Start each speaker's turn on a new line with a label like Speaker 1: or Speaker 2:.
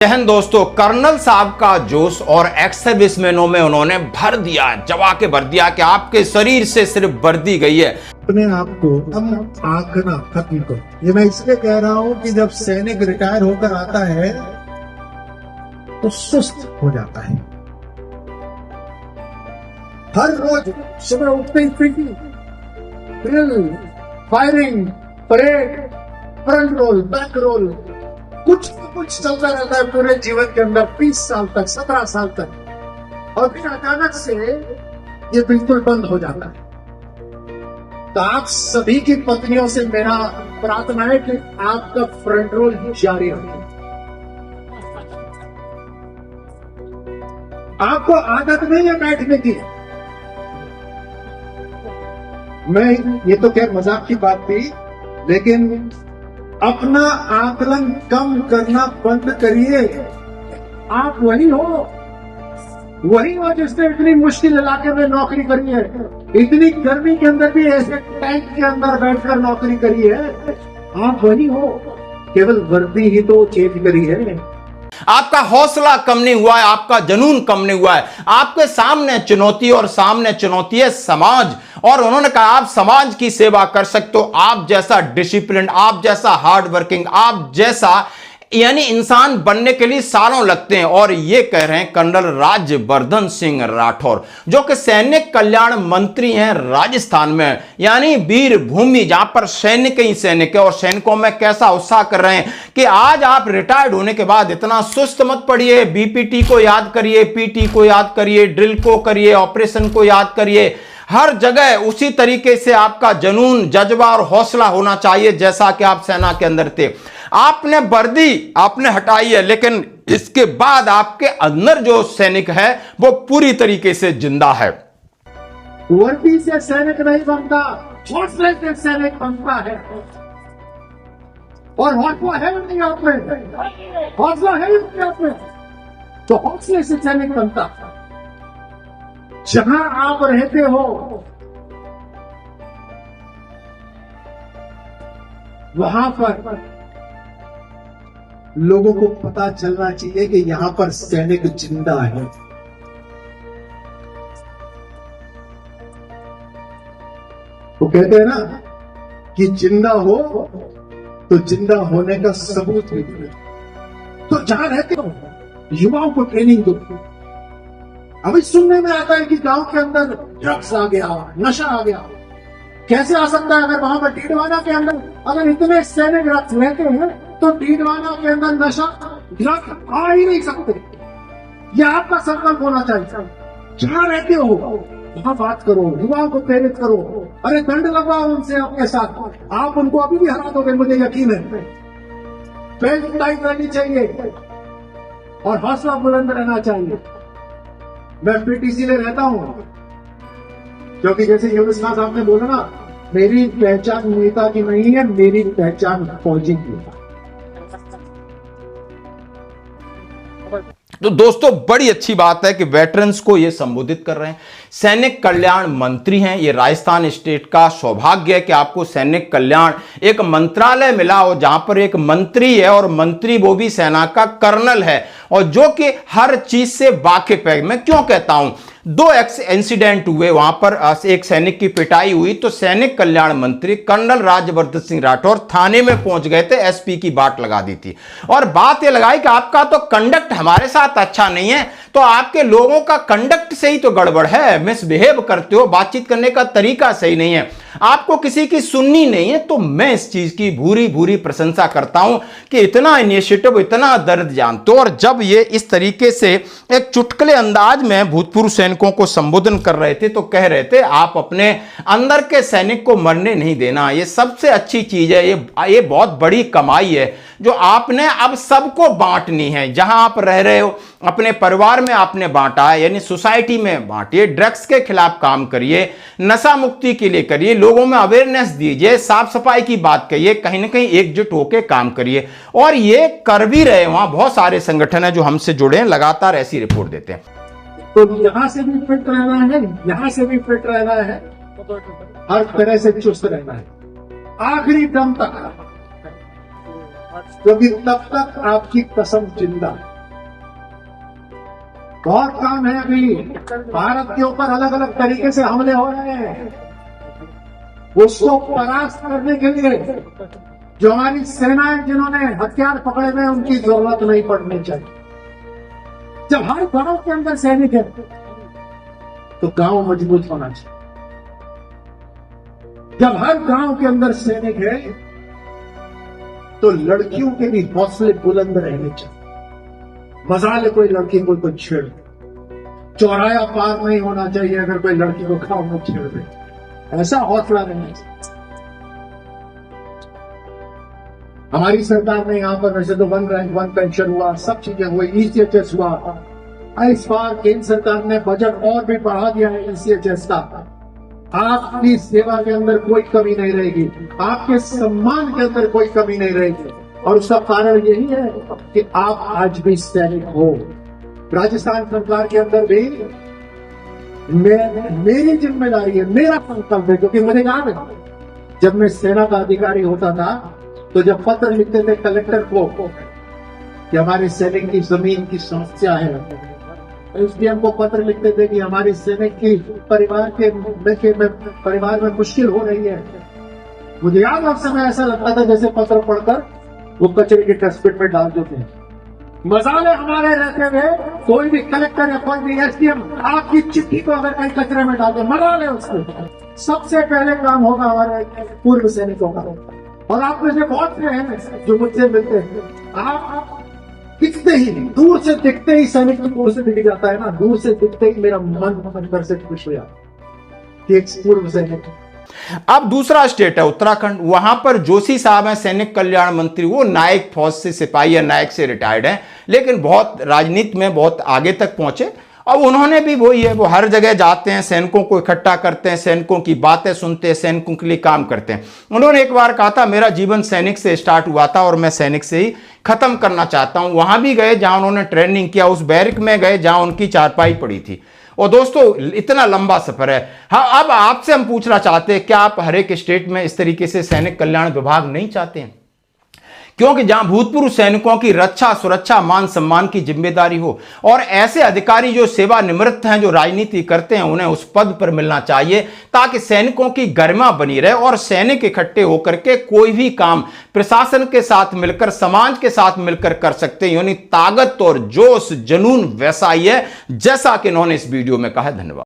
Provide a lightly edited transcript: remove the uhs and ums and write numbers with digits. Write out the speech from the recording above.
Speaker 1: जहन दोस्तों, कर्नल साहब का जोश और एक्स सर्विसमैनों में उन्होंने भर दिया, जवा के भर दिया कि आपके शरीर से सिर्फ वर्दी गई है।
Speaker 2: अपने आप को अब आंकना खत्म करो। ये मैं इसलिए कह रहा हूँ कि जब सैनिक रिटायर होकर आता है तो सुस्त हो जाता है। हर रोज सुबह उठते ही drill, firing, parade, front roll, back roll, कुछ न कुछ चलता रहता है पूरे जीवन के अंदर 20 साल तक, 17 साल तक, और फिर अचानक से ये बिल्कुल बंद हो जाता है। तो आप सभी की पत्नियों से मेरा प्रार्थना है कि आपका फ्रंट रोल जारी रहे। आपको आदत नहीं है बैठने की। मैं ये तो खैर मजाक की बात थी, लेकिन अपना आकलन कम करना बंद करिए। आप वही हो जिसने इतनी मुश्किल इलाके में नौकरी करी है, इतनी गर्मी के अंदर भी ऐसे टैंक के अंदर बैठकर नौकरी करी है। आप वही हो, केवल वर्दी ही तो चेंज करी है।
Speaker 1: आपका हौसला कम नहीं हुआ है, आपका जुनून कम नहीं हुआ है। आपके सामने चुनौती और सामने चुनौती है समाज, और उन्होंने कहा आप समाज की सेवा कर सकते हो। आप जैसा डिसिप्लिन, आप जैसा हार्ड वर्किंग, आप जैसा यानी इंसान बनने के लिए सालों लगते हैं। और ये कह रहे हैं कर्नल राज्यवर्धन सिंह राठौर, जो कि सैनिक कल्याण मंत्री हैं राजस्थान में, यानी वीर भूमि, जहां पर सैनिक ही सैनिक है। और सैनिकों में कैसा उत्साह कर रहे हैं कि आज आप रिटायर्ड होने के बाद इतना सुस्त मत पड़िए, बीपीटी को याद करिए, पीटी को याद करिए, ड्रिल को करिए, ऑपरेशन को याद करिए। हर जगह उसी तरीके से आपका जुनून, जज्बा और हौसला होना चाहिए जैसा कि आप सेना के अंदर थे। आपने वर्दी आपने हटाई है, लेकिन इसके बाद आपके अंदर जो सैनिक है वो पूरी तरीके से जिंदा है।
Speaker 2: वर्दी से सैनिक नहीं बनता, हौसले से सैनिक बनता है। और हौसला है नहीं आप में, हौसला है नहीं आप में, तो हौसले से सैनिक बनता। जहां आप रहते हो वहां पर लोगों को पता चलना चाहिए कि यहां पर सैनिक जिंदा है। वो कहते हैं ना कि जिंदा हो तो जिंदा होने का सबूत भी दो। तो जहां रहते हो युवाओं को ट्रेनिंग दो। अभी सुनने में आता है कि गांव के अंदर ड्रग्स आ गया, नशा आ गया। कैसे आ सकता है? अगर वहां पर डीडवाना के अंदर अगर इतने सैनिक रथ रहते हैं तो डीडवाना के अंदर नशा, ड्रग्स आ ही नहीं सकते। यह आपका संकल्प होना चाहिए। जहां रहते हो वहां बात करो, युवाओं को प्रेरित करो। अरे दंड लगवाओ उनसे अपने साथ, आप उनको अभी भी हरा दोगे, मुझे यकीन है। बेल्ट टाइट रहनी चाहिए और हौसला बुलंद रहना चाहिए। मैं पीटीसी में रहता हूं क्योंकि जैसे यूनुस खान साहब ने बोला ना, मेरी पहचान नेता की नहीं है, मेरी पहचान फौजी की है।
Speaker 1: तो दोस्तों बड़ी अच्छी बात है कि वेटरन्स को ये संबोधित कर रहे हैं। सैनिक कल्याण मंत्री हैं। ये राजस्थान स्टेट का सौभाग्य है कि आपको सैनिक कल्याण एक मंत्रालय मिला हो, जहां पर एक मंत्री है, और मंत्री वो भी सेना का कर्नल है, और जो कि हर चीज से वाकिफ है। मैं क्यों कहता हूं, 2 इंसिडेंट हुए, वहां पर एक सैनिक की पिटाई हुई, तो सैनिक कल्याण मंत्री कर्नल राज्यवर्धन सिंह राठौर थाने में पहुंच गए थे, एसपी की बाट लगा दी थी, और बात यह लगाई कि आपका तो कंडक्ट हमारे साथ अच्छा नहीं है, तो आपके लोगों का कंडक्ट से ही तो गड़बड़ है, मिसबिहेव करते हो, बातचीत करने का तरीका सही नहीं है, आपको किसी की सुननी नहीं है। तो मैं इस चीज की भूरी भूरी प्रशंसा करता हूं कि इतना इनिशिएटिव, इतना दर्द जानते हो। और जब ये इस तरीके से एक चुटकुले अंदाज में भूतपूर्व सैनिकों को संबोधन कर रहे थे, तो कह रहे थे आप अपने अंदर के सैनिक को मरने नहीं देना, ये सबसे अच्छी चीज है, ये बहुत बड़ी कमाई है जो आपने अब सबको बांटनी है। जहां आप रह रहे हो अपने परिवार में आपने बांटा है, यानी सोसाइटी में बांटिए, ड्रग्स के खिलाफ काम करिए, नशा मुक्ति के लिए करिए, लोगों में अवेयरनेस दीजिए, साफ सफाई की बात करिए, कहीं ना कहीं एकजुट होकर काम करिए। और ये कर भी रहे। वहां बहुत सारे संगठन है जो हमसे जुड़े हैं, लगातार ऐसी रिपोर्ट देते हैं।
Speaker 2: तो यहां से भी फिट रहना है, यहां से भी फिट रहना है, हर तरह से चुस्त रहना है, आखिरी दम तक, क्योंकि तब तक आपकी कसम जिंदा है। बहुत काम है अभी। भारत के ऊपर अलग अलग तरीके से हमले हो रहे हैं। उसको परास्त करने के लिए जो हमारी सेनाएं जिन्होंने हथियार पकड़े हुए हैं, उनकी जरूरत नहीं पड़नी चाहिए। जब हर गांव के अंदर सैनिक है तो गांव मजबूत होना चाहिए। जब हर गांव के अंदर सैनिक है तो लड़कियों के भी हौसले बुलंद रहने चाहिए। मजाल कोई लड़की को कोई छेड़ दे, चौराया पार नहीं होना चाहिए अगर कोई लड़की को गांव में छेड़ दे, ऐसा हौसला रहना चाहिए। हमारी सरकार ने यहाँ पर वैसे तो 1 रैंक 1 पेंशन हुआ, सब चीजें हुई, ECHS हुआ। इस बार केंद्र सरकार ने बजट और भी बढ़ा दिया है ECHS का। आपकी सेवा के अंदर कोई कमी नहीं रहेगी, आपके सम्मान के अंदर कोई कमी नहीं रहेगी। और उसका कारण यही है कि आप आज भी सैनिक हो। राजस्थान सरकार के अंदर भी मेरी जिम्मेदारी है, मेरा संकल्प है, क्योंकि मुझे याद है जब मैं सेना का अधिकारी होता था तो जब पत्र लिखते थे कलेक्टर को कि हमारे सैनिक की जमीन की समस्या है, SDM को पत्र लिखते थे कि हमारी सैनिक की परिवार में मुश्किल हो रही है। मुझे याद उस समय ऐसा लगता था जैसे पत्र पढ़कर वो कचरे के डस्टबिन में डाल देते हैं। मसाले हमारे रहते हुए कोई भी कलेक्टर या कोई भी SDM आपकी चिट्ठी को अगर कहीं कचरे में डाल दे, मरा ले उसको। सबसे पहले काम होगा हमारे पूर्व सैनिकों का। और आप में से बहुत से हैं जो मुझसे मिलते हैं, आप दिखते ही दूर से दिखते ही सैनिक दूर से दिख जाता है ना, दूर से दिखते ही मेरा मन अंदर से खुश हो जाता है। एक पूर्व सैनिक।
Speaker 1: अब दूसरा स्टेट है उत्तराखंड। वहां पर जोशी साहब हैं सैनिक कल्याण मंत्री। वो नायक फौज से सिपाही या नायक से रिटायर्ड हैं, लेकिन बहुत राजनीति में बहुत आगे तक पहुंचे। अब उन्होंने भी वही है, वो हर जगह जाते हैं, सैनिकों को इकट्ठा करते हैं, सैनिकों की बातें सुनते हैं, सैनिकों के लिए काम करते हैं। उन्होंने एक बार कहा था मेरा जीवन सैनिक से स्टार्ट हुआ था और मैं सैनिक से ही खत्म करना चाहता हूं। वहां भी गए जहां उन्होंने ट्रेनिंग किया, उस बैरक में गए जहां उनकी चारपाई पड़ी थी। और दोस्तों इतना लंबा सफर है। हाँ, अब आपसे हम पूछना चाहते हैं क्या आप हर एक स्टेट में इस तरीके से सैनिक कल्याण विभाग नहीं चाहते हैं? क्योंकि जहां भूतपूर्व सैनिकों की रक्षा सुरक्षा मान सम्मान की जिम्मेदारी हो और ऐसे अधिकारी जो सेवानिवृत्त हैं, जो राजनीति करते हैं, उन्हें उस पद पर मिलना चाहिए ताकि सैनिकों की गरिमा बनी रहे और सैनिक इकट्ठे होकर के कोई भी काम प्रशासन के साथ मिलकर समाज के साथ मिलकर कर सकते हैं। यानी ताकत और जोश जुनून वैसा ही है जैसा कि इन्होंने इस वीडियो में कहा है। धन्यवाद।